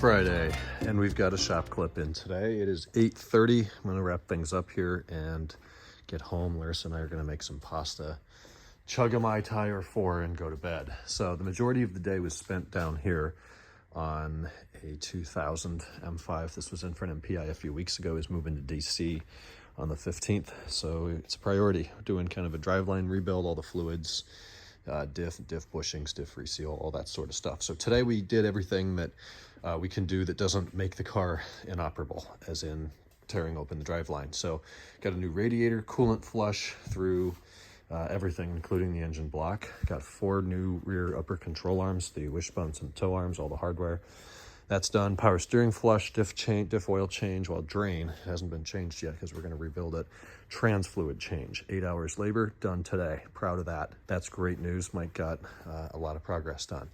Friday, and we've got a shop clip in today. It is 8:30. I'm going to wrap things up here and get home. Larissa and I are going to make some pasta, chug a Mai Tai or four, and go to bed. So the majority of the day was spent down here on a 2000 M5. This was in for an MPI a few weeks ago. He's moving to DC on the 15th, so it's a priority. Doing kind of a driveline rebuild, all the fluids, diff bushings, diff reseal, all that sort of stuff. So today we did everything that we can do that doesn't make the car inoperable, as in tearing open the driveline. So got a new radiator, coolant flush through everything, including the engine block. Got 4 new rear upper control arms, the wishbones and toe arms, all the hardware. That's done. Power steering flush, diff oil change, well, drain hasn't been changed yet because we're going to rebuild it. Trans fluid change, 8 hours labor, done today. Proud of that. That's great news. Mike got a lot of progress done.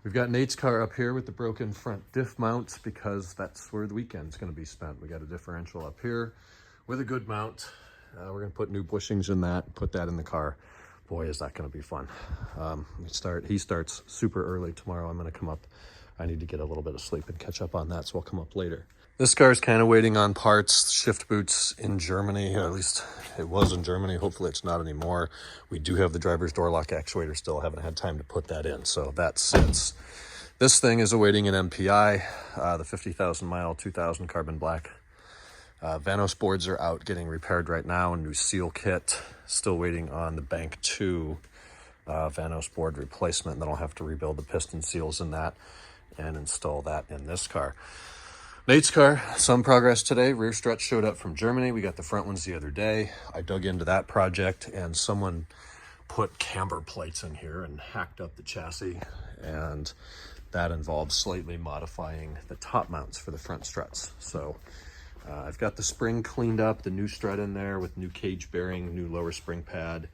We've got Nate's car up here with the broken front diff mounts because that's where the weekend's going to be spent. We got a differential up here with a good mount. We're going to put new bushings in that, put that in the car. Boy, is that going to be fun. He starts super early tomorrow. I'm going to come up. I need to get a little bit of sleep and catch up on that, so I'll come up later. This car is kind of waiting on parts. Shift boots in Germany, or at least it was in Germany. Hopefully it's not anymore. We do have the driver's door lock actuator still. Haven't had time to put that in, so that sits. This thing is awaiting an MPI, the 50,000 mile 2000 carbon black. Vanos boards are out getting repaired right now. A new seal kit. Still waiting on the Bank 2 Vanos board replacement. And then I'll have to rebuild the piston seals in that and install that in this car. Nate's car, some progress today. Rear struts showed up from Germany. We got the front ones the other day. I dug into that project and someone put camber plates in here and hacked up the chassis, and that involves slightly modifying the top mounts for the front struts. So I've got the spring cleaned up, the new strut in there with new cage bearing, new lower spring pad,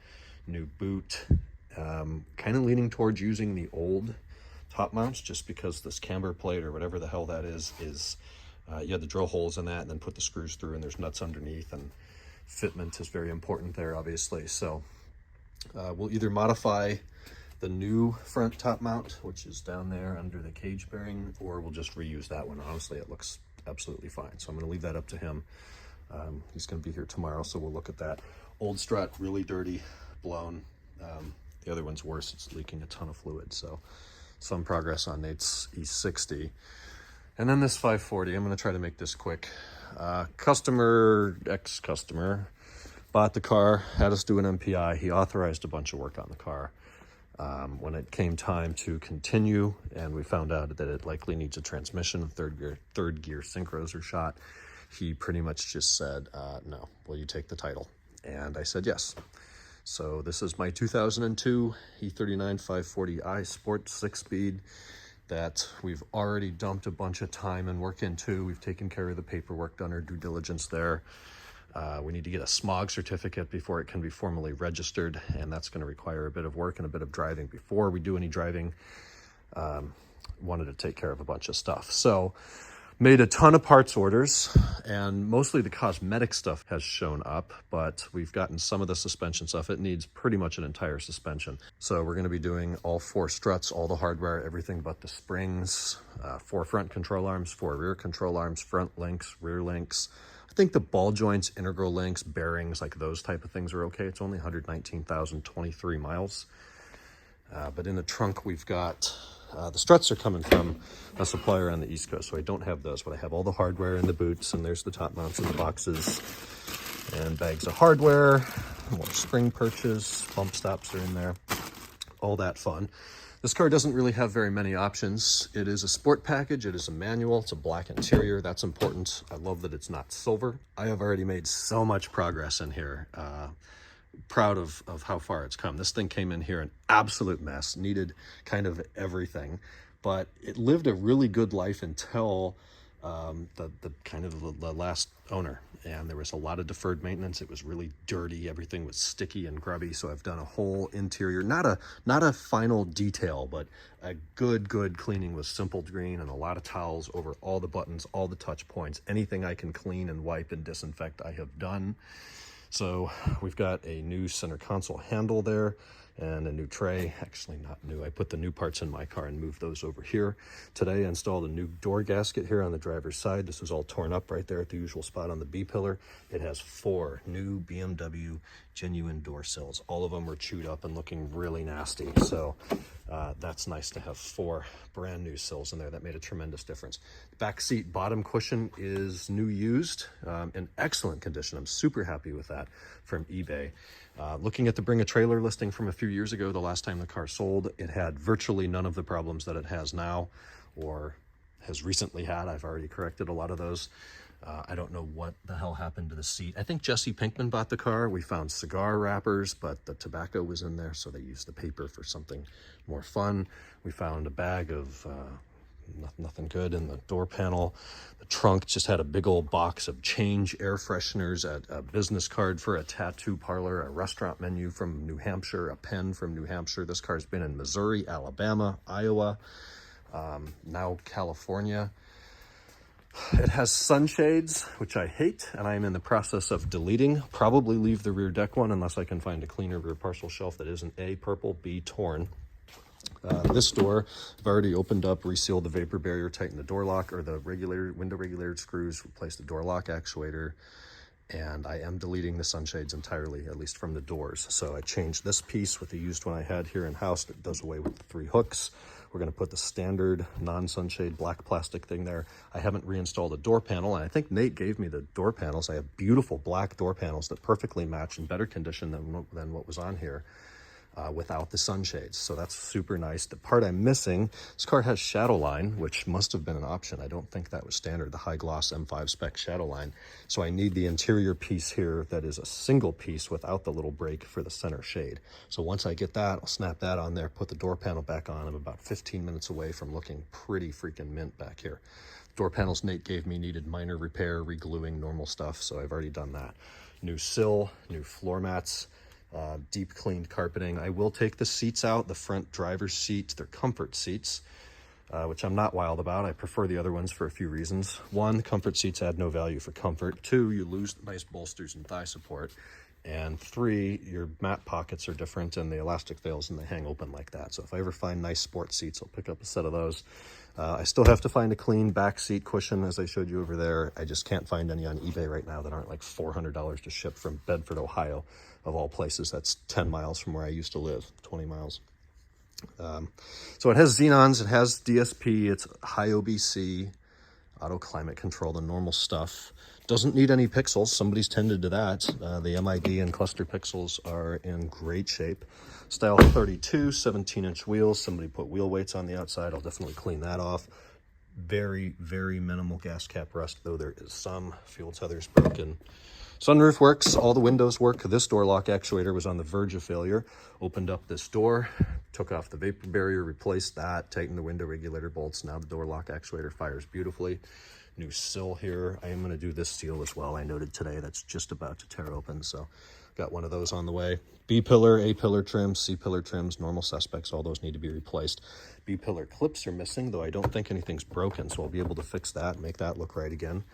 new boot. Kind of leaning towards using the old top mounts just because this camber plate or whatever the hell that is you had to drill holes in that and then put the screws through, and there's nuts underneath, and fitment is very important there, obviously. So we'll either modify the new front top mount, which is down there under the cage bearing, or we'll just reuse that one. Honestly, it looks absolutely fine, so I'm going to leave that up to him. He's going to be here tomorrow, so we'll look at that. Old strut, really dirty, blown. The other one's worse. It's leaking a ton of fluid, so some progress on Nate's E60. And then this 540, I'm going to try to make this quick. Ex-customer bought the car, had us do an MPI. He authorized a bunch of work on the car. When it came time to continue, and we found out that it likely needs a transmission, third gear synchros are shot, he pretty much just said, no, will you take the title? And I said yes. So this is my 2002 E39 540i Sport 6-speed that we've already dumped a bunch of time and work into. We've taken care of the paperwork, done our due diligence there. We need to get a smog certificate before it can be formally registered, and that's going to require a bit of work and a bit of driving before we do any driving. Wanted to take care of a bunch of stuff. So made a ton of parts orders, and mostly the cosmetic stuff has shown up, but we've gotten some of the suspension stuff. It needs pretty much an entire suspension. So we're going to be doing all 4 struts, all the hardware, everything but the springs, 4 front control arms, 4 rear control arms, front links, rear links. I think the ball joints, integral links, bearings, like those type of things are okay. It's only 119,023 miles. But in the trunk, we've got the struts are coming from a supplier on the East Coast, so I don't have those, but I have all the hardware in the boots, and there's the top mounts in the boxes, and bags of hardware, more spring perches, bump stops are in there, all that fun. This car doesn't really have very many options. It is a sport package, it is a manual, it's a black interior, that's important. I love that it's not silver. I have already made so much progress in here. Proud of how far it's come. This thing came in here an absolute mess, needed kind of everything, but it lived a really good life until the last owner, and there was a lot of deferred maintenance. It was really dirty, everything was sticky and grubby, so I've done a whole interior, not a final detail, but a good cleaning with Simple Green and a lot of towels over all the buttons, all the touch points. Anything I can clean and wipe and disinfect I have done. So we've got a new center console handle there. and a new tray. Actually not new. I put the new parts in my car and moved those over here. Today I installed a new door gasket here on the driver's side. This was all torn up right there at the usual spot on the B-pillar. It has 4 new BMW genuine door sills. All of them were chewed up and looking really nasty. So that's nice to have 4 brand new sills in there. That made a tremendous difference. Back seat bottom cushion is new used, in excellent condition. I'm super happy with that from eBay. Looking at the Bring a Trailer listing from a few years ago, the last time the car sold, it had virtually none of the problems that it has now or has recently had. I've already corrected a lot of those. I don't know what the hell happened to the seat. I think Jesse Pinkman bought the car. We found cigar wrappers, but the tobacco was in there, so they used the paper for something more fun. We found a bag of nothing good in the door panel. The trunk just had a big old box of Change air fresheners, a business card for a tattoo parlor, a restaurant menu from New Hampshire, a pen from New Hampshire. This car's been in Missouri, Alabama, Iowa, now California. It has sunshades, which I hate, and I'm in the process of deleting. Probably leave the rear deck one unless I can find a cleaner rear parcel shelf that isn't A, purple, B, torn. This door, I've already opened up, resealed the vapor barrier, tightened the door lock or the window regulator screws, replaced the door lock actuator, and I am deleting the sunshades entirely, at least from the doors. So I changed this piece with the used one I had here in house that does away with the 3 hooks. We're going to put the standard non-sunshade black plastic thing there. I haven't reinstalled a door panel, and I think Nate gave me the door panels. I have beautiful black door panels that perfectly match, in better condition than what was on here. Without the sunshades, so that's super nice. The part I'm missing, this car has shadow line, which must have been an option. I don't think that was standard, the high gloss M5 spec shadow line. So I need the interior piece here that is a single piece without the little break for the center shade. So once I get that, I'll snap that on there, put the door panel back on. I'm about 15 minutes away from looking pretty freaking mint back here. Door panels Nate gave me needed minor repair, re-gluing, normal stuff, so I've already done that. New sill, new floor mats, deep cleaned carpeting. I will take the seats out, the front driver's seat. They're comfort seats, which I'm not wild about. I prefer the other ones for a few reasons. 1, comfort seats add no value for comfort. 2, you lose nice bolsters and thigh support. And 3, your mat pockets are different and the elastic fails and they hang open like that. So if I ever find nice sports seats, I'll pick up a set of those. I still have to find a clean back seat cushion, as I showed you over there. I just can't find any on eBay right now that aren't like $400 to ship from Bedford, Ohio, of all places. That's 10 miles from where I used to live, 20 miles. So it has xenons, it has DSP, it's high OBC, auto climate control, the normal stuff. Doesn't need any pixels. Somebody's tended to that. The MID and cluster pixels are in great shape. Style 32, 17-inch wheels. Somebody put wheel weights on the outside. I'll definitely clean that off. Very, very minimal gas cap rust, though there is some. Fuel tether's broken. Sunroof works. All the windows work. This door lock actuator was on the verge of failure. Opened up this door, took off the vapor barrier, replaced that, tightened the window regulator bolts. Now the door lock actuator fires beautifully. New sill here. I am going to do this seal as well. I noted today that's just about to tear open, so got one of those on the way. B-pillar, A-pillar trims, C-pillar trims, normal suspects, all those need to be replaced. B-pillar clips are missing, though I don't think anything's broken, so I'll be able to fix that, make that look right again.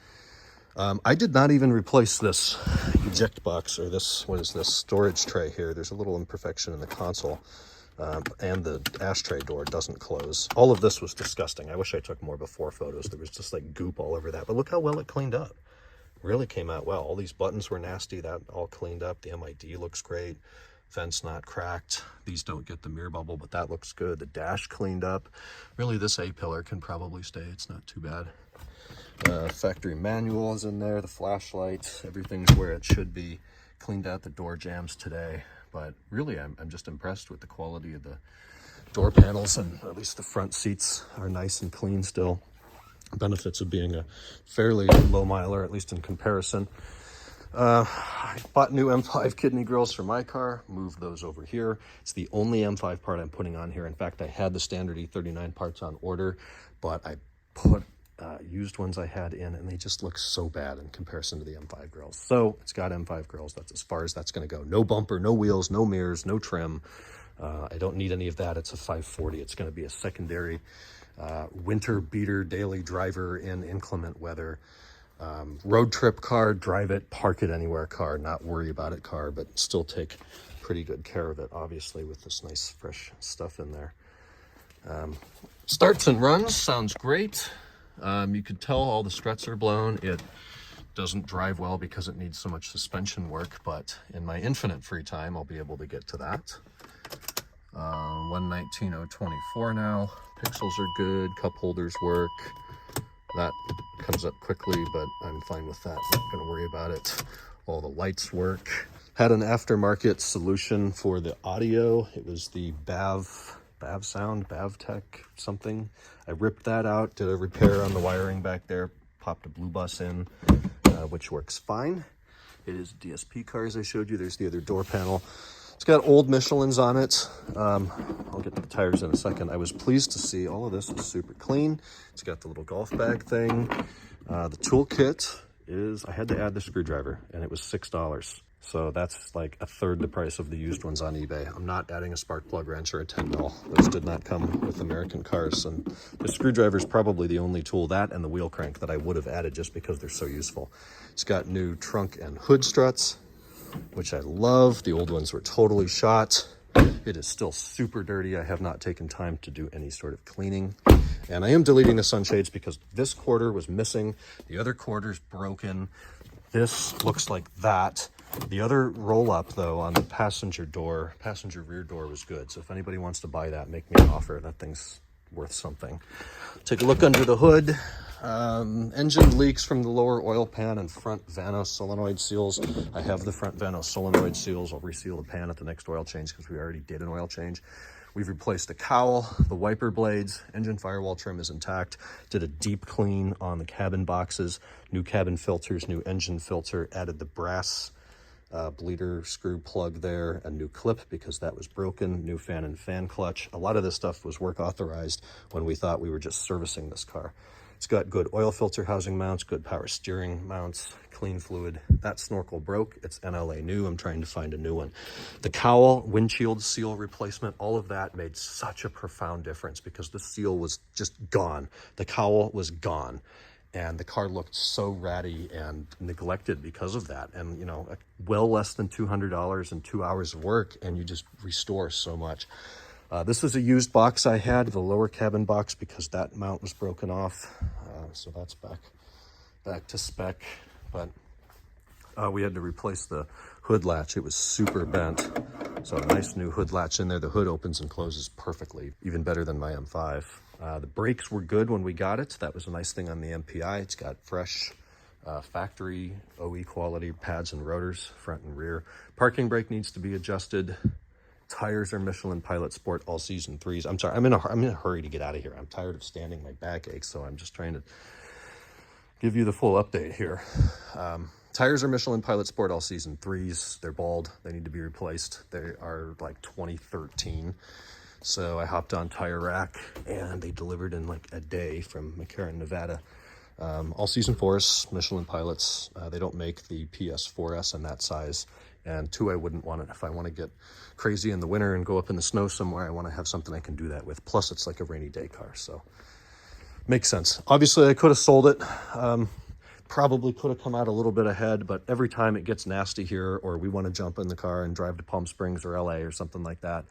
I did not even replace this eject box, or this, what is this, storage tray here. There's a little imperfection in the console. And the ashtray door doesn't close. All of this was disgusting. I wish I took more before photos. There was just like goop all over that. But look how well it cleaned up. Really came out well. All these buttons were nasty. That all cleaned up. The MID looks great. Vents not cracked. These don't get the mirror bubble, but that looks good. The dash cleaned up. Really, this A-pillar can probably stay. It's not too bad. Factory manual is in there. The flashlights. Everything's where it should be. Cleaned out the door jambs today. But really, I'm just impressed with the quality of the door panels, and at least the front seats are nice and clean still. Benefits of being a fairly low miler, at least in comparison. I bought new M5 kidney grills for my car, moved those over here. It's the only M5 part I'm putting on here. In fact, I had the standard E39 parts on order, but I put used ones I had in, and they just look so bad in comparison to the M5 grills. So it's got M5 grills. That's as far as that's going to go. No bumper, no wheels, no mirrors, no trim. I don't need any of that. It's a 540. It's going to be a secondary winter beater daily driver in inclement weather. Road trip car, drive it, park it anywhere car, not worry about it car, but still take pretty pretty good care of it, obviously, with this nice fresh stuff in there. Starts and runs, sounds great. You could tell all the struts are blown. It doesn't drive well because it needs so much suspension work, but in my infinite free time, I'll be able to get to that. 119.024 now. Pixels are good, cup holders work. That comes up quickly, but I'm fine with that. Not gonna worry about it. All the lights work. Had an aftermarket solution for the audio. It was the BavTech something. I ripped that out, did a repair on the wiring back there, popped a blue bus in, which works fine. It is a DSP car, as I showed you. There's the other door panel. It's got old Michelins on it. I'll get to the tires in a second. I was pleased to see all of this is super clean. It's got the little golf bag thing. The toolkit is, I had to add the screwdriver, and it was $6. So that's like a third the price of the used ones on eBay. I'm not adding a spark plug wrench or a 10 mil. Those did not come with American cars. And the screwdriver is probably the only tool, that and the wheel crank, that I would have added just because they're so useful. It's got new trunk and hood struts, which I love. The old ones were totally shot. It is still super dirty. I have not taken time to do any sort of cleaning. And I am deleting the sunshades because this quarter was missing. The other quarter's broken. This looks like that. The other roll-up, though, on the passenger rear door was good. So if anybody wants to buy that, make me an offer. That thing's worth something. Take a look under the hood. Engine leaks from the lower oil pan and front Vanos solenoid seals. I have the front Vanos solenoid seals. I'll reseal the pan at the next oil change because we already did an oil change. We've replaced the cowl, the wiper blades, engine firewall trim is intact. Did a deep clean on the cabin boxes, new cabin filters, new engine filter, added the brass bleeder screw plug there, a new clip because that was broken, new fan and fan clutch. A lot of this stuff was work authorized when we thought we were just servicing this car. It's got good oil filter housing mounts, good power steering mounts, clean fluid. That snorkel broke. It's NLA new. I'm trying to find a new one. The cowl, windshield seal replacement, all of that made such a profound difference because the seal was just gone. The cowl was gone. And the car looked so ratty and neglected because of that. And, you know, well less than $200 and 2 hours of work, and you just restore so much. This is a used box I had, the lower cabin box, because that mount was broken off. So that's back to spec. But we had to replace the hood latch. It was super bent. So a nice new hood latch in there. The hood opens and closes perfectly, even better than my M5. The brakes were good when we got it. That was a nice thing on the MPI. It's got fresh factory OE quality pads and rotors, front and rear. Parking brake needs to be adjusted. Tires are Michelin Pilot Sport All Season 3s. I'm sorry, I'm in a hurry to get out of here. I'm tired of standing. My back aches, so I'm just trying to give you the full update here. Tires are Michelin Pilot Sport All Season 3s. They're bald. They need to be replaced. They are like 2013. So I hopped on Tire Rack, and they delivered in like a day from McCarran, Nevada. All Season 4s, Michelin Pilots. They don't make the PS4S in that size. And two, I wouldn't want it if I want to get crazy in the winter and go up in the snow somewhere. I want to have something I can do that with. Plus, it's like a rainy day car, so makes sense. Obviously, I could have sold it. Probably could have come out a little bit ahead, but every time it gets nasty here, or we want to jump in the car and drive to Palm Springs or LA or something like that,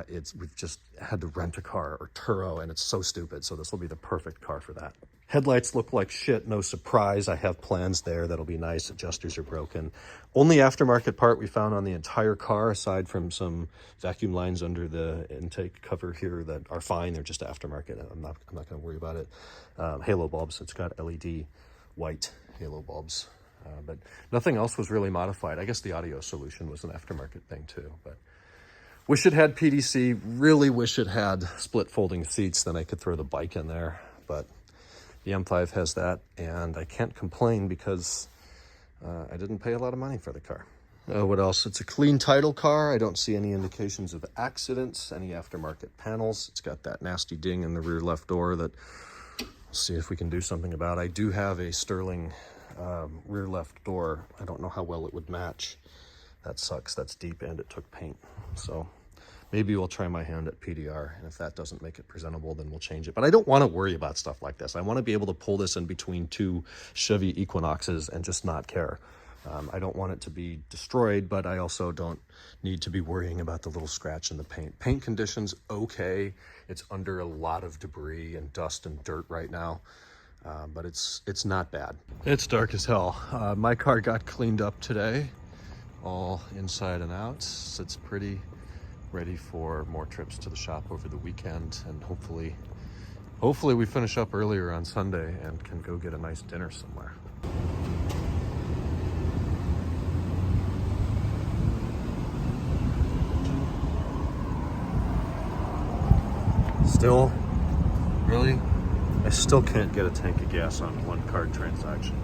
we've just had to rent a car or Turo, and it's so stupid. So this will be the perfect car for that. Headlights look like shit, no surprise. I have plans there. That'll be nice. Adjusters are broken. Only aftermarket part we found on the entire car, aside from some vacuum lines under the intake cover here that are fine. They're just aftermarket. I'm not going to worry about it. Halo bulbs. It's got LED white halo bulbs. But nothing else was really modified. I guess the audio solution was an aftermarket thing too. But wish it had PDC. Really wish it had split folding seats. Then I could throw the bike in there. But the M5 has that, and I can't complain because I didn't pay a lot of money for the car. What else? It's a clean title car. I don't see any indications of accidents, any aftermarket panels. It's got that nasty ding in the rear left door that we'll see if we can do something about. I do have a Sterling rear left door. I don't know how well it would match. That sucks. That's deep, and it took paint. So maybe we'll try my hand at PDR, and if that doesn't make it presentable, then we'll change it. But I don't want to worry about stuff like this. I want to be able to pull this in between two Chevy Equinoxes and just not care. I don't want it to be destroyed, but I also don't need to be worrying about the little scratch in the paint. Paint condition's okay. It's under a lot of debris and dust and dirt right now, but it's not bad. It's dark as hell. My car got cleaned up today, all inside and out. So it's pretty ready for more trips to the shop over the weekend, and hopefully we finish up earlier on Sunday and can go get a nice dinner somewhere. Still, really, I still can't get a tank of gas on one card transaction.